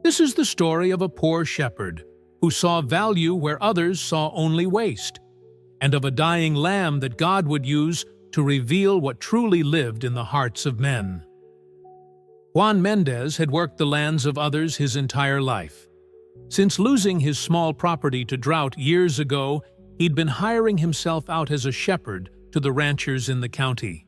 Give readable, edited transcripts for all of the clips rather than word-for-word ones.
This is the story of a poor shepherd who saw value where others saw only waste, and of a dying lamb that God would use to reveal what truly lived in the hearts of men. Juan Mendez had worked the lands of others his entire life. Since losing his small property to drought years ago, he'd been hiring himself out as a shepherd to the ranchers in the county.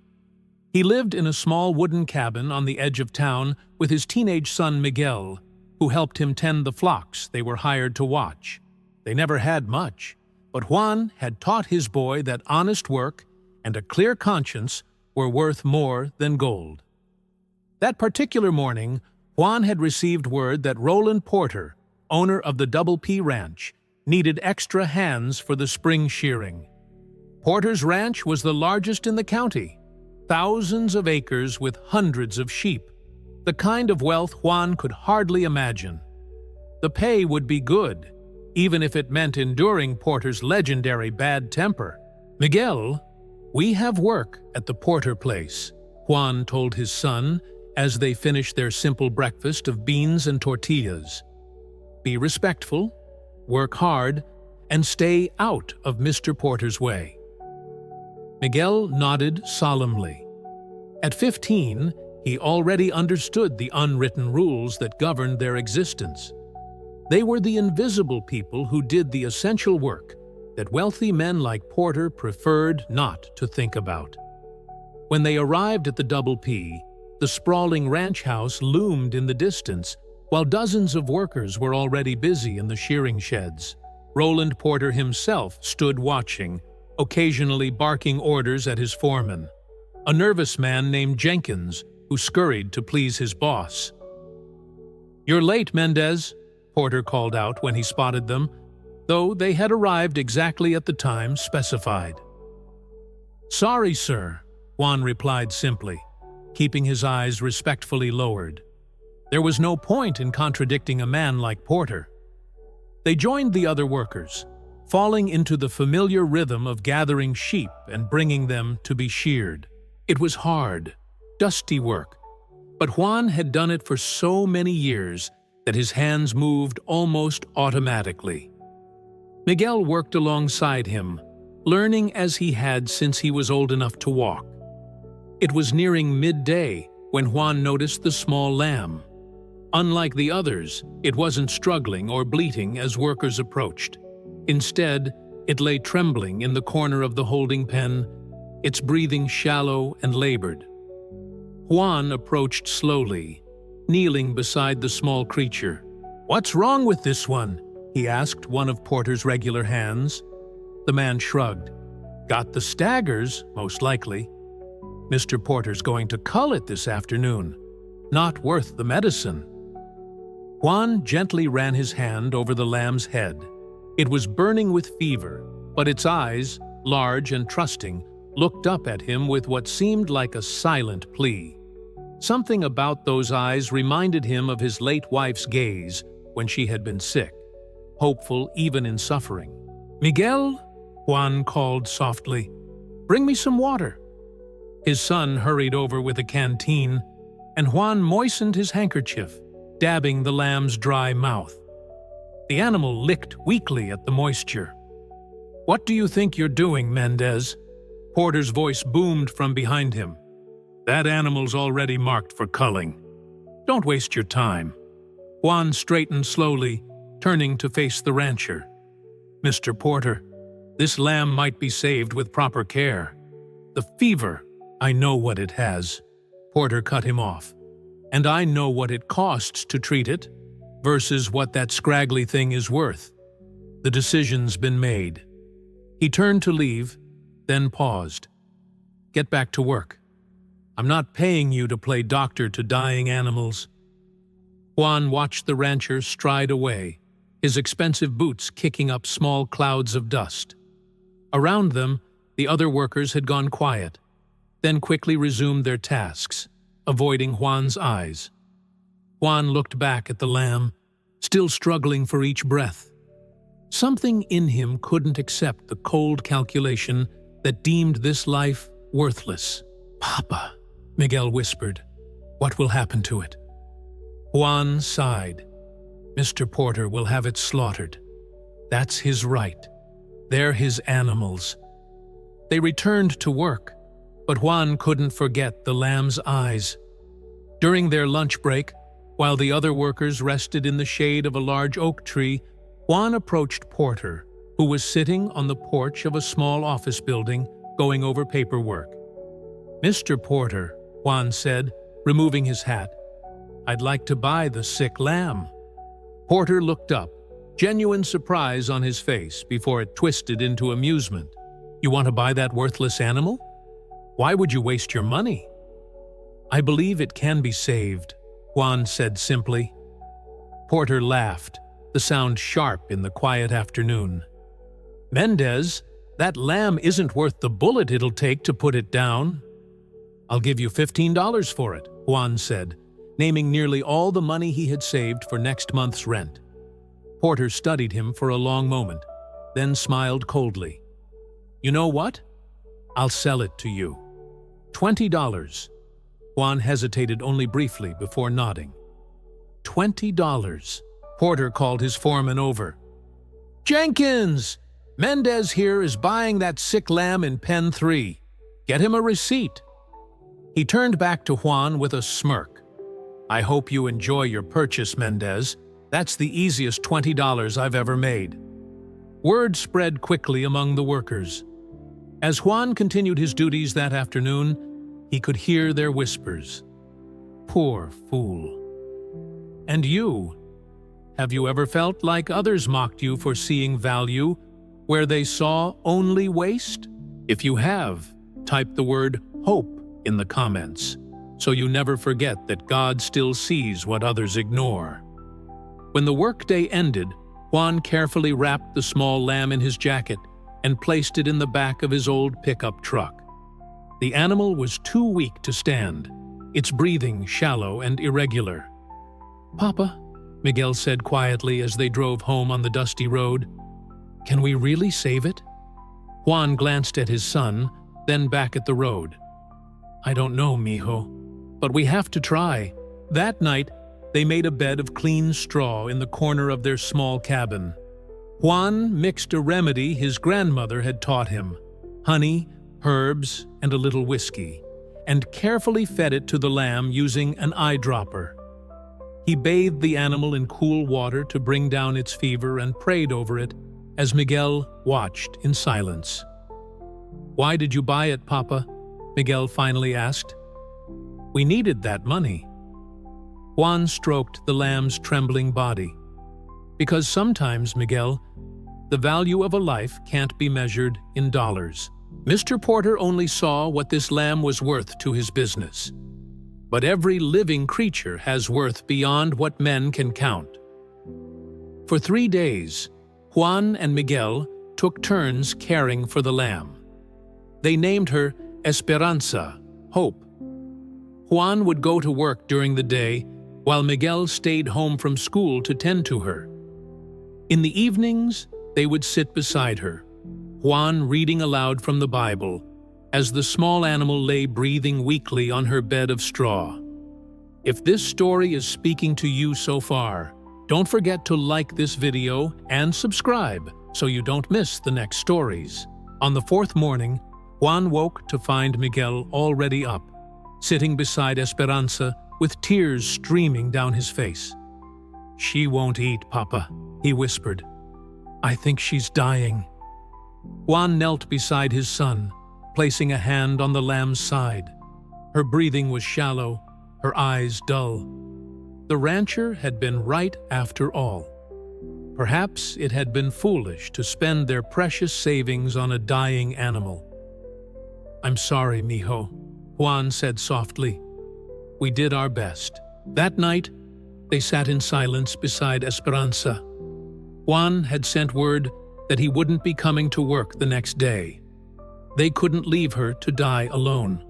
He lived in a small wooden cabin on the edge of town with his teenage son Miguel, who helped him tend the flocks they were hired to watch. They never had much, but Juan had taught his boy that honest work and a clear conscience were worth more than gold. That particular morning, Juan had received word that Roland Porter, owner of the Double P Ranch, needed extra hands for the spring shearing. Porter's ranch was the largest in the county, thousands of acres with hundreds of sheep, the kind of wealth Juan could hardly imagine. The pay would be good, even if it meant enduring Porter's legendary bad temper. "Miguel, we have work at the Porter place," Juan told his son as they finished their simple breakfast of beans and tortillas. "Be respectful, work hard, and stay out of Mr. Porter's way." Miguel nodded solemnly. At 15, he already understood the unwritten rules that governed their existence. They were the invisible people who did the essential work that wealthy men like Porter preferred not to think about. When they arrived at the Double P, the sprawling ranch house loomed in the distance, while dozens of workers were already busy in the shearing sheds. Roland Porter himself stood watching, occasionally barking orders at his foreman, a nervous man named Jenkins who scurried to please his boss. "You're late, Mendez," Porter called out when he spotted them, though they had arrived exactly at the time specified. "Sorry, sir," Juan replied simply, keeping his eyes respectfully lowered. There was no point in contradicting a man like Porter. They joined the other workers, falling into the familiar rhythm of gathering sheep and bringing them to be sheared. It was hard, dusty work, but Juan had done it for so many years that his hands moved almost automatically. Miguel worked alongside him, learning as he had since he was old enough to walk. It was nearing midday when Juan noticed the small lamb. Unlike the others, it wasn't struggling or bleating as workers approached. Instead, it lay trembling in the corner of the holding pen, its breathing shallow and labored. Juan approached slowly, kneeling beside the small creature. "What's wrong with this one?" he asked one of Porter's regular hands. The man shrugged. "Got the staggers, most likely. Mr. Porter's going to cull it this afternoon. Not worth the medicine." Juan gently ran his hand over the lamb's head. It was burning with fever, but its eyes, large and trusting, looked up at him with what seemed like a silent plea. Something about those eyes reminded him of his late wife's gaze when she had been sick, hopeful even in suffering. "Miguel," Juan called softly, "bring me some water." His son hurried over with a canteen, and Juan moistened his handkerchief, dabbing the lamb's dry mouth. The animal licked weakly at the moisture. "What do you think you're doing, Mendez?" Porter's voice boomed from behind him. "That animal's already marked for culling. Don't waste your time." Juan straightened slowly, turning to face the rancher. "Mr. Porter, this lamb might be saved with proper care. The fever, I know what it has." Porter cut him off. "And I know what it costs to treat it, versus what that scraggly thing is worth. The decision's been made." He turned to leave, then paused. "Get back to work. I'm not paying you to play doctor to dying animals." Juan watched the rancher stride away, his expensive boots kicking up small clouds of dust. Around them, the other workers had gone quiet, then quickly resumed their tasks, avoiding Juan's eyes. Juan looked back at the lamb, still struggling for each breath. Something in him couldn't accept the cold calculation that deemed this life worthless. "Papa," Miguel whispered, "what will happen to it?" Juan sighed. Mr. Porter will have it slaughtered. That's his right. They're his animals. They returned to work, but Juan couldn't forget the lamb's eyes. During their lunch break, while the other workers rested in the shade of a large oak tree, Juan approached Porter, who was sitting on the porch of a small office building going over paperwork. "Mr. Porter," Juan said, removing his hat, "I'd like to buy the sick lamb." Porter looked up, genuine surprise on his face before it twisted into amusement. "You want to buy that worthless animal? Why would you waste your money?" "I believe it can be saved," Juan said simply. Porter laughed, the sound sharp in the quiet afternoon. "Mendez, that lamb isn't worth the bullet it'll take to put it down." "I'll give you $15 for it," Juan said, naming nearly all the money he had saved for next month's rent. Porter studied him for a long moment, then smiled coldly. "You know what? I'll sell it to you. $20. Juan hesitated only briefly before nodding. $20. Porter called his foreman over. "Jenkins! Mendez here is buying that sick lamb in Pen 3. Get him a receipt." He turned back to Juan with a smirk. "I hope you enjoy your purchase, Mendez. That's the easiest $20 I've ever made." Word spread quickly among the workers. As Juan continued his duties that afternoon, he could hear their whispers. "Poor fool." And you? Have you ever felt like others mocked you for seeing value where they saw only waste? If you have, type the word hope in the comments, so you never forget that God still sees what others ignore. When the workday ended, Juan carefully wrapped the small lamb in his jacket and placed it in the back of his old pickup truck. The animal was too weak to stand, its breathing shallow and irregular. "Papa," Miguel said quietly as they drove home on the dusty road, "can we really save it?" Juan glanced at his son, then back at the road. "I don't know, mijo, but we have to try." That night, they made a bed of clean straw in the corner of their small cabin. Juan mixed a remedy his grandmother had taught him, honey, herbs, and a little whiskey, and carefully fed it to the lamb using an eyedropper. He bathed the animal in cool water to bring down its fever and prayed over it as Miguel watched in silence. "Why did you buy it, Papa?" Miguel finally asked. "We needed that money." Juan stroked the lamb's trembling body. "Because sometimes, Miguel, the value of a life can't be measured in dollars. Mr. Porter only saw what this lamb was worth to his business. But every living creature has worth beyond what men can count." For 3 days, Juan and Miguel took turns caring for the lamb. They named her Esperanza, Hope. Juan would go to work during the day, while Miguel stayed home from school to tend to her. In the evenings, they would sit beside her, Juan reading aloud from the Bible, as the small animal lay breathing weakly on her bed of straw. If this story is speaking to you so far, don't forget to like this video and subscribe so you don't miss the next stories. On the 4th morning, Juan woke to find Miguel already up, sitting beside Esperanza with tears streaming down his face. "She won't eat, Papa," he whispered. "I think she's dying." Juan knelt beside his son, placing a hand on the lamb's side. Her breathing was shallow, her eyes dull. The rancher had been right after all. Perhaps it had been foolish to spend their precious savings on a dying animal. "I'm sorry, mijo," Juan said softly. "We did our best." That night, they sat in silence beside Esperanza. Juan had sent word that he wouldn't be coming to work the next day. They couldn't leave her to die alone.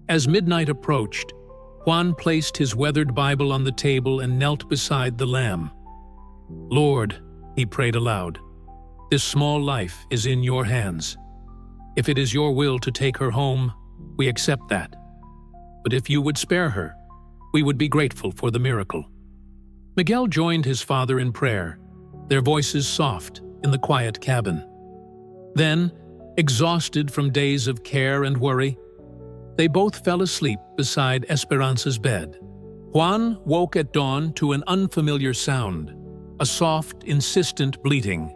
As midnight approached, Juan placed his weathered Bible on the table and knelt beside the lamb. "Lord," he prayed aloud, "this small life is in your hands. If it is your will to take her home, we accept that. But if you would spare her, we would be grateful for the miracle." Miguel joined his father in prayer, their voices soft in the quiet cabin. Then, exhausted from days of care and worry, they both fell asleep beside Esperanza's bed. Juan woke at dawn to an unfamiliar sound, a soft, insistent bleating.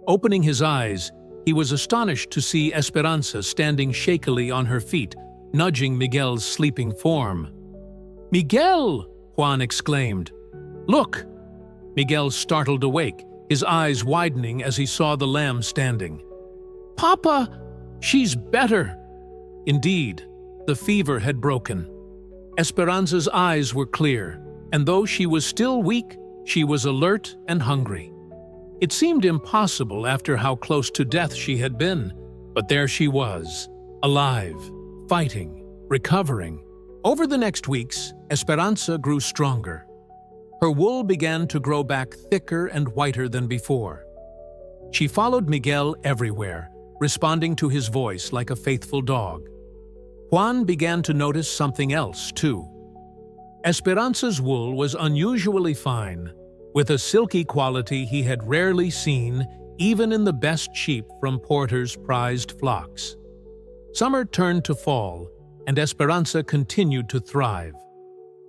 Opening his eyes, he was astonished to see Esperanza standing shakily on her feet, nudging Miguel's sleeping form. "Miguel!" Juan exclaimed. "Look!" Miguel startled awake, his eyes widening as he saw the lamb standing. "Papa, she's better!" Indeed, the fever had broken. Esperanza's eyes were clear, and though she was still weak, she was alert and hungry. It seemed impossible after how close to death she had been, but there she was, alive, fighting, recovering. Over the next weeks, Esperanza grew stronger. Her wool began to grow back thicker and whiter than before. She followed Miguel everywhere, responding to his voice like a faithful dog. Juan began to notice something else, too. Esperanza's wool was unusually fine, with a silky quality he had rarely seen even in the best sheep from Porter's prized flocks. Summer turned to fall, and Esperanza continued to thrive.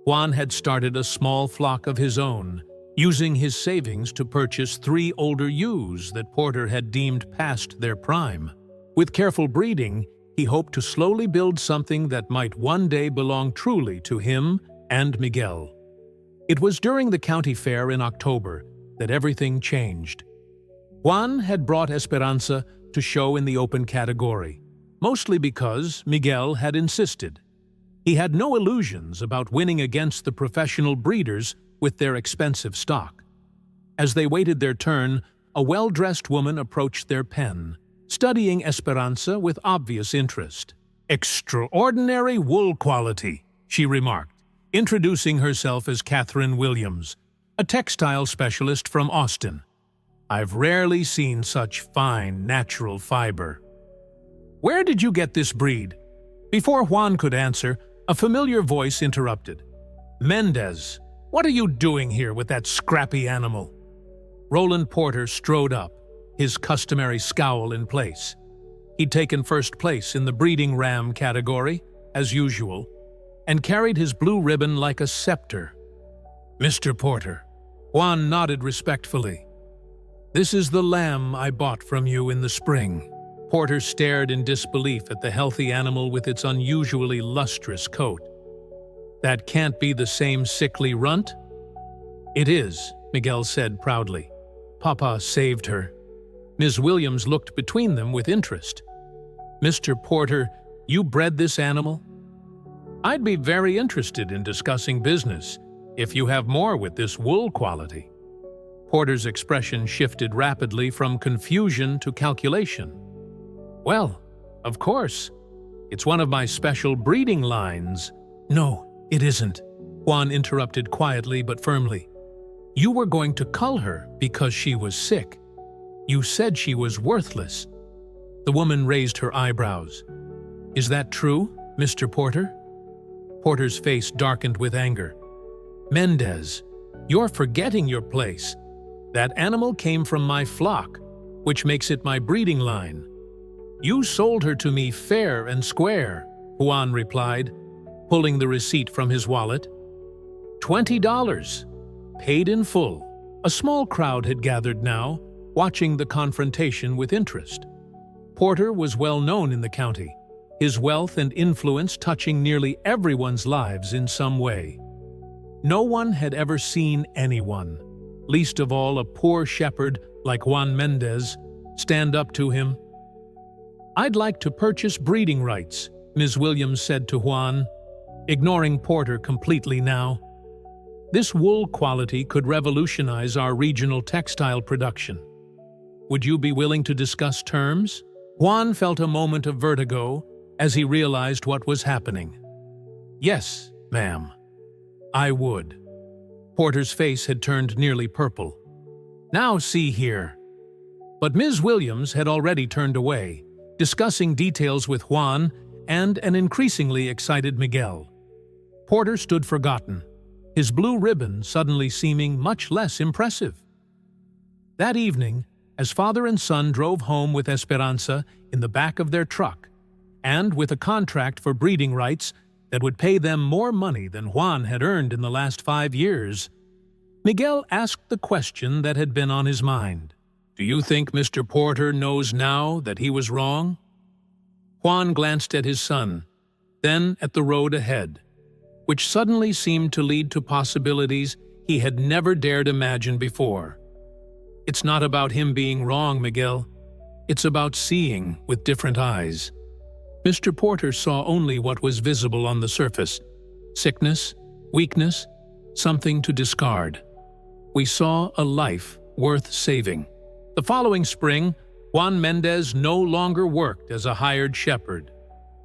Juan had started a small flock of his own, using his savings to purchase 3 older ewes that Porter had deemed past their prime. With careful breeding, he hoped to slowly build something that might one day belong truly to him and Miguel. It was during the county fair in October that everything changed. Juan had brought Esperanza to show in the open category, mostly because Miguel had insisted. He had no illusions about winning against the professional breeders with their expensive stock. As they waited their turn, a well-dressed woman approached their pen, studying Esperanza with obvious interest. "Extraordinary wool quality," she remarked, introducing herself as Catherine Williams, a textile specialist from Austin. "I've rarely seen such fine, natural fiber." "Where did you get this breed?" Before Juan could answer, a familiar voice interrupted. "Mendez, what are you doing here with that scrappy animal?" Roland Porter strode up, his customary scowl in place. He'd taken first place in the breeding ram category, as usual, and carried his blue ribbon like a scepter. "Mr. Porter," Juan nodded respectfully. "This is the lamb I bought from you in the spring." Porter stared in disbelief at the healthy animal with its unusually lustrous coat. "That can't be the same sickly runt?" "It is," Miguel said proudly. "Papa saved her." Ms. Williams looked between them with interest. "Mr. Porter, you bred this animal?" "I'd be very interested in discussing business if you have more with this wool quality." Porter's expression shifted rapidly from confusion to calculation. "Well, of course. It's one of my special breeding lines." "No, it isn't," Juan interrupted quietly but firmly. "You were going to cull her because she was sick. You said she was worthless." The woman raised her eyebrows. "Is that true, Mr. Porter?" Porter's face darkened with anger. "Mendez, you're forgetting your place. That animal came from my flock, which makes it my breeding line." "You sold her to me fair and square," Juan replied, pulling the receipt from his wallet. $20, paid in full. A small crowd had gathered now, watching the confrontation with interest. Porter was well known in the county, his wealth and influence touching nearly everyone's lives in some way. No one had ever seen anyone, least of all a poor shepherd like Juan Mendez, stand up to him. "I'd like to purchase breeding rights," Ms. Williams said to Juan, ignoring Porter completely now. "This wool quality could revolutionize our regional textile production. Would you be willing to discuss terms?" Juan felt a moment of vertigo as he realized what was happening. "Yes, ma'am, I would." Porter's face had turned nearly purple. "Now see here." But Ms. Williams had already turned away, discussing details with Juan and an increasingly excited Miguel. Porter stood forgotten, his blue ribbon suddenly seeming much less impressive. That evening, as father and son drove home with Esperanza in the back of their truck, and with a contract for breeding rights that would pay them more money than Juan had earned in the last 5 years, Miguel asked the question that had been on his mind. "Do you think Mr. Porter knows now that he was wrong?" Juan glanced at his son, then at the road ahead, which suddenly seemed to lead to possibilities he had never dared imagine before. "It's not about him being wrong, Miguel. It's about seeing with different eyes." Mr. Porter saw only what was visible on the surface: sickness, weakness, something to discard. We saw a life worth saving. The following spring, Juan Mendez no longer worked as a hired shepherd.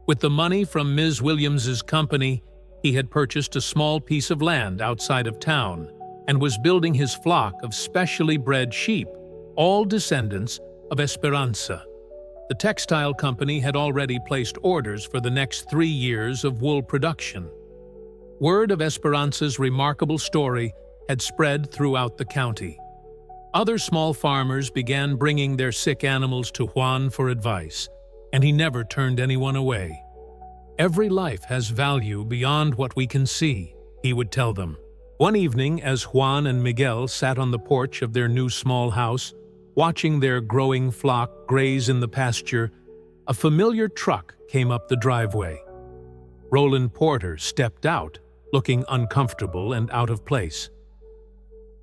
With the money from Ms. Williams's company, he had purchased a small piece of land outside of town and was building his flock of specially bred sheep, all descendants of Esperanza. The textile company had already placed orders for the next 3 years of wool production. Word of Esperanza's remarkable story had spread throughout the county. Other small farmers began bringing their sick animals to Juan for advice, and he never turned anyone away. "Every life has value beyond what we can see," he would tell them. One evening, as Juan and Miguel sat on the porch of their new small house, watching their growing flock graze in the pasture, a familiar truck came up the driveway. Roland Porter stepped out, looking uncomfortable and out of place.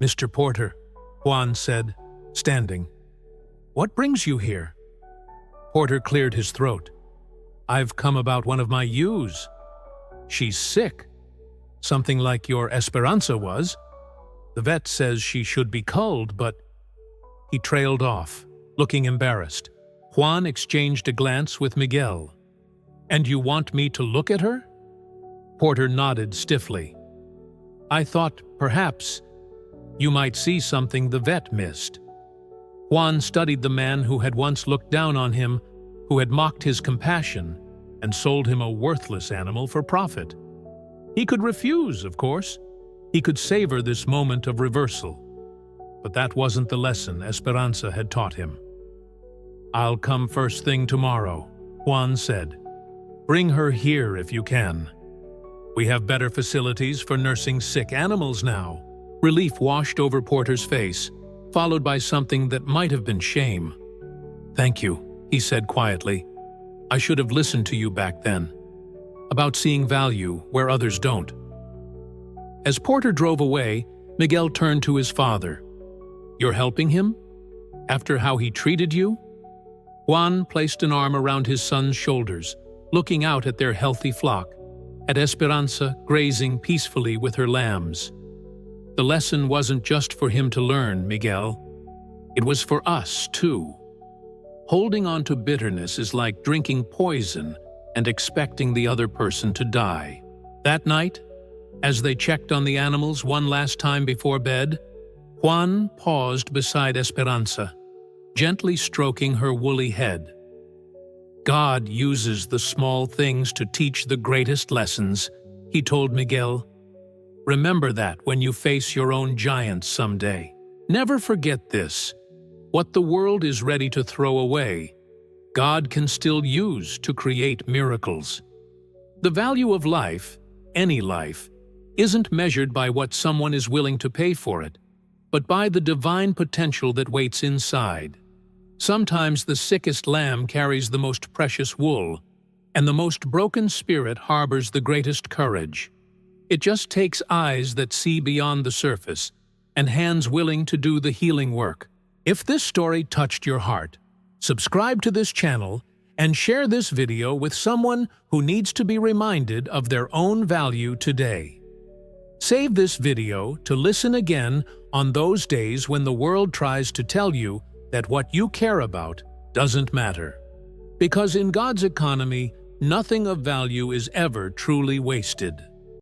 "Mr. Porter," Juan said, standing, "what brings you here?" Porter cleared his throat. "I've come about one of my ewes. She's sick. Something like your Esperanza was. The vet says she should be culled, but—" He trailed off, looking embarrassed. Juan exchanged a glance with Miguel. "And you want me to look at her?" Porter nodded stiffly. "I thought, perhaps, you might see something the vet missed." Juan studied the man who had once looked down on him, who had mocked his compassion and sold him a worthless animal for profit. He could refuse, of course. He could savor this moment of reversal. But that wasn't the lesson Esperanza had taught him. "I'll come first thing tomorrow," Juan said. "Bring her here if you can. We have better facilities for nursing sick animals now." Relief washed over Porter's face, followed by something that might have been shame. "Thank you," he said quietly. "I should have listened to you back then, about seeing value where others don't." As Porter drove away, Miguel turned to his father. "You're helping him? After how he treated you?" Juan placed an arm around his son's shoulders, looking out at their healthy flock, at Esperanza grazing peacefully with her lambs. "The lesson wasn't just for him to learn, Miguel. It was for us, too. Holding on to bitterness is like drinking poison and expecting the other person to die." That night, as they checked on the animals one last time before bed, Juan paused beside Esperanza, gently stroking her woolly head. "God uses the small things to teach the greatest lessons," he told Miguel. "Remember that when you face your own giants someday. Never forget this. What the world is ready to throw away, God can still use to create miracles." The value of life, any life, isn't measured by what someone is willing to pay for it, but by the divine potential that waits inside. Sometimes the sickest lamb carries the most precious wool, and the most broken spirit harbors the greatest courage. It just takes eyes that see beyond the surface, and hands willing to do the healing work. If this story touched your heart, subscribe to this channel and share this video with someone who needs to be reminded of their own value today. Save this video to listen again on those days when the world tries to tell you that what you care about doesn't matter. Because in God's economy, nothing of value is ever truly wasted.